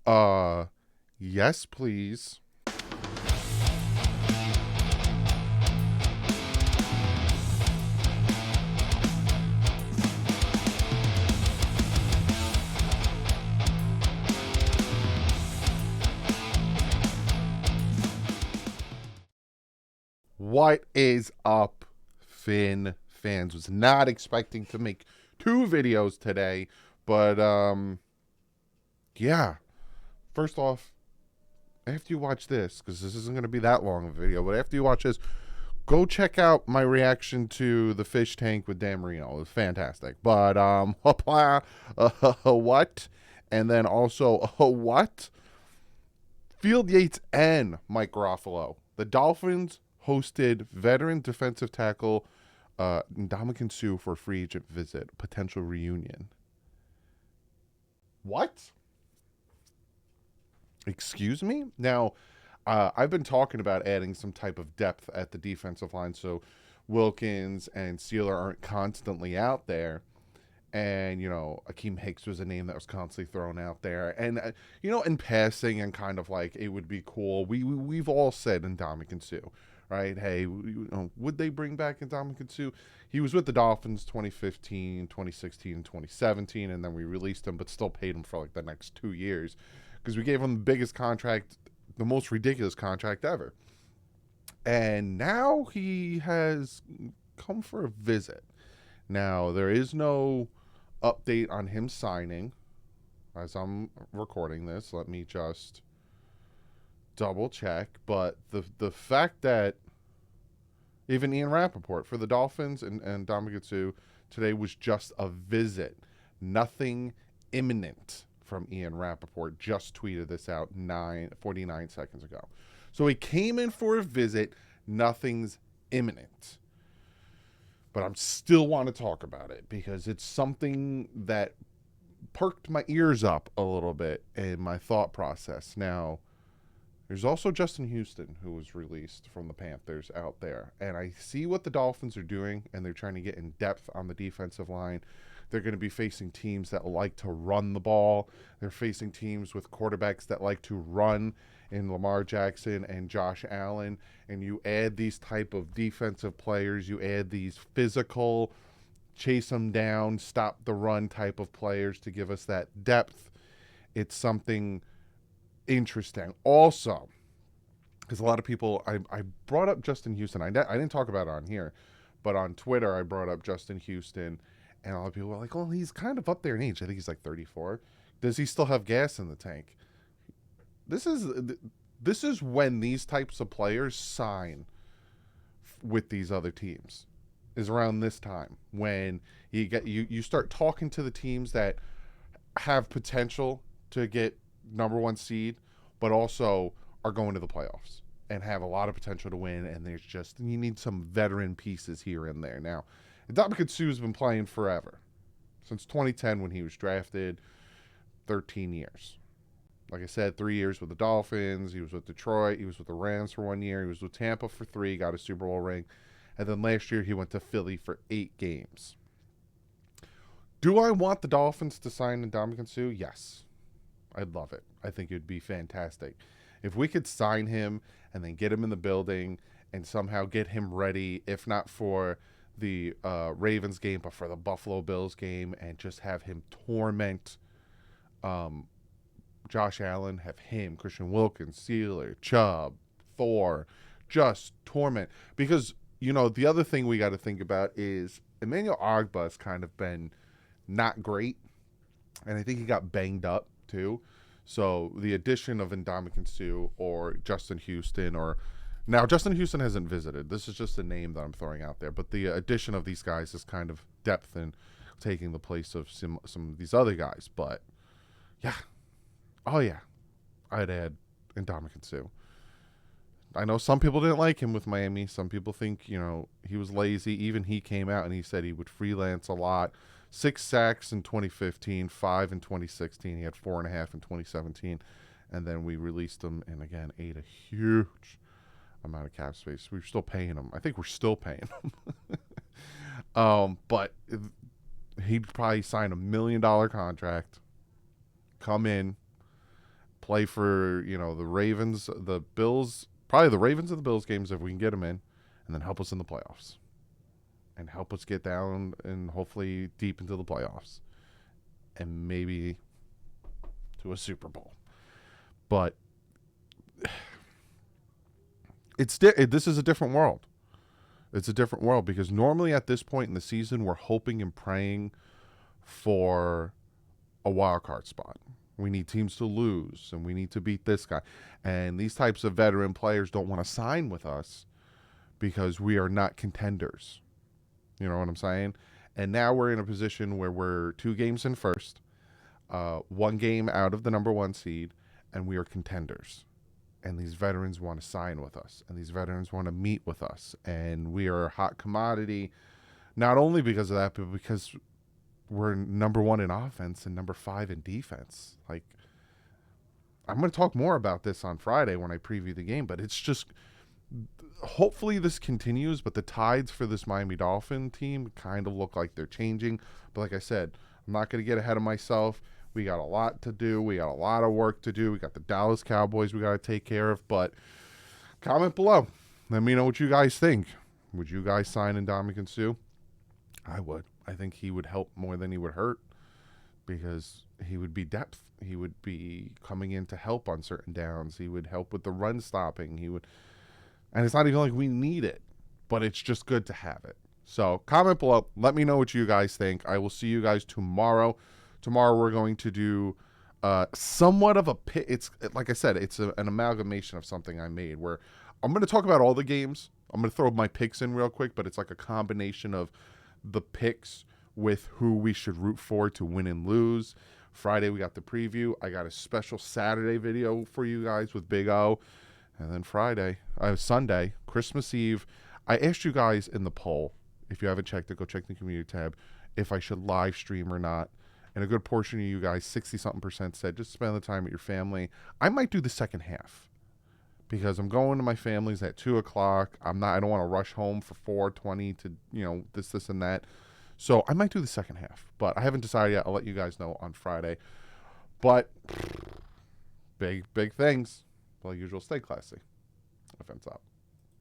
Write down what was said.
Uh, yes, please. What is up, Finn fans? Was not expecting to make two videos today, but yeah. First off, after you watch this, because this isn't going to be that long of a video, but after you watch this, go check out my reaction to the fish tank with Dan Marino. It was fantastic. But what? And then also what? Field Yates and Mike Garofalo. The Dolphins hosted veteran defensive tackle Ndamukong Suh for a free agent visit, potential reunion. What? Excuse me? Now, I've been talking about adding some type of depth at the defensive line so Wilkins and Sealer aren't constantly out there. And, Akeem Hicks was a name that was constantly thrown out there. And, in passing and kind of like it would be cool. We've all said Ndamukong Suh, right? Hey, would they bring back Ndamukong Suh? He was with the Dolphins 2015, 2016, 2017, and then we released him, but still paid him for like the next 2 years because we gave him the biggest contract, the most ridiculous contract ever. And now he has come for a visit. Now, there is no update on him signing as I'm recording this. Let me just double check. But the fact that even Ian Rappaport for the Dolphins and Ndamukong Suh today was just a visit. Nothing imminent from Ian Rappaport. Just tweeted this out 49 seconds ago. So he came in for a visit. Nothing's imminent. But I still want to talk about it because it's something that perked my ears up a little bit in my thought process. Now, there's also Justin Houston, who was released from the Panthers out there. And I see what the Dolphins are doing, and they're trying to get in depth on the defensive line. They're going to be facing teams that like to run the ball. They're facing teams with quarterbacks that like to run in Lamar Jackson and Josh Allen. And you add these type of defensive players. You add these physical, chase them down, stop the run type of players to give us that depth. It's something interesting. Also, because a lot of people, I brought up Justin Houston. I didn't talk about it on here, but on Twitter I brought up Justin Houston, and a lot of people were like, well, he's kind of up there in age. I think he's like 34. Does he still have gas in the tank? This is when these types of players sign with these other teams. Is around this time when you start talking to the teams that have potential to get number one seed, but also are going to the playoffs and have a lot of potential to win. And there's just, you need some veteran pieces here and there. Now, Ndamukong Suh has been playing forever, since 2010 when he was drafted, 13 years. Like I said, 3 years with the Dolphins. He was with Detroit. He was with the Rams for 1 year. He was with Tampa for 3, got a Super Bowl ring. And then last year he went to Philly for 8 games. Do I want the Dolphins to sign Ndamukong Suh? Yes. I'd love it. I think it would be fantastic. If we could sign him and then get him in the building and somehow get him ready, if not for the Ravens game, but for the Buffalo Bills game, and just have him torment Josh Allen, have him, Christian Wilkins, Sealer, Chubb, Thor, just torment. Because, the other thing we got to think about is Emmanuel Ogbah has kind of been not great, and I think he got banged up too. So the addition of Ndamukong Suh or Justin Houston, or now Justin Houston hasn't visited. This is just a name that I'm throwing out there. But the addition of these guys is kind of depth and taking the place of some of these other guys. But yeah, oh yeah, I'd add Ndamukong Suh. I know some people didn't like him with Miami. Some people think, he was lazy. Even he came out and he said he would freelance a lot. 6 sacks in 2015, 5 in 2016. He had 4.5 in 2017. And then we released him and, again, ate a huge amount of cap space. We were still paying him. I think we're still paying him. But he'd probably sign $1 million contract, come in, play for, the Ravens, the Bills, probably the Ravens and the Bills games if we can get them in, and then help us in the playoffs. And help us get down and hopefully deep into the playoffs. And maybe to a Super Bowl. But this is a different world. It's a different world because normally at this point in the season, we're hoping and praying for a wild card spot. We need teams to lose, and we need to beat this guy. And these types of veteran players don't want to sign with us because we are not contenders. You know what I'm saying? And now we're in a position where we're 2 games in first, 1 game out of the number 1 seed, and we are contenders. And these veterans want to sign with us, and these veterans want to meet with us, and we are a hot commodity, not only because of that, but because we're number 1 in offense and number 5 in defense. Like, I'm going to talk more about this on Friday when I preview the game, but it's just, hopefully this continues, but the tides for this Miami Dolphin team kind of look like they're changing. But like I said, I'm not going to get ahead of myself. We got a lot to do. We got a lot of work to do. We got the Dallas Cowboys we got to take care of. But comment below. Let me know what you guys think. Would you guys sign Ndamukong Suh? I would. I think he would help more than he would hurt because he would be depth. He would be coming in to help on certain downs. He would help with the run stopping. And it's not even like we need it, but it's just good to have it. So comment below. Let me know what you guys think. I will see you guys tomorrow. Tomorrow we're going to do somewhat of a pick. It's like I said, it's an amalgamation of something I made where I'm going to talk about all the games. I'm going to throw my picks in real quick, but it's like a combination of the picks with who we should root for to win and lose. Friday we got the preview. I got a special Saturday video for you guys with Big O. And then Sunday, Christmas Eve, I asked you guys in the poll, if you haven't checked it, go check the community tab, if I should live stream or not. And a good portion of you guys, 60-something%, said just spend the time with your family. I might do the second half because I'm going to my family's at 2 o'clock. I don't want to rush home for 4:20 to, this and that. So I might do the second half, but I haven't decided yet. I'll let you guys know on Friday. But big things. Like usual, stay classy. Offense up.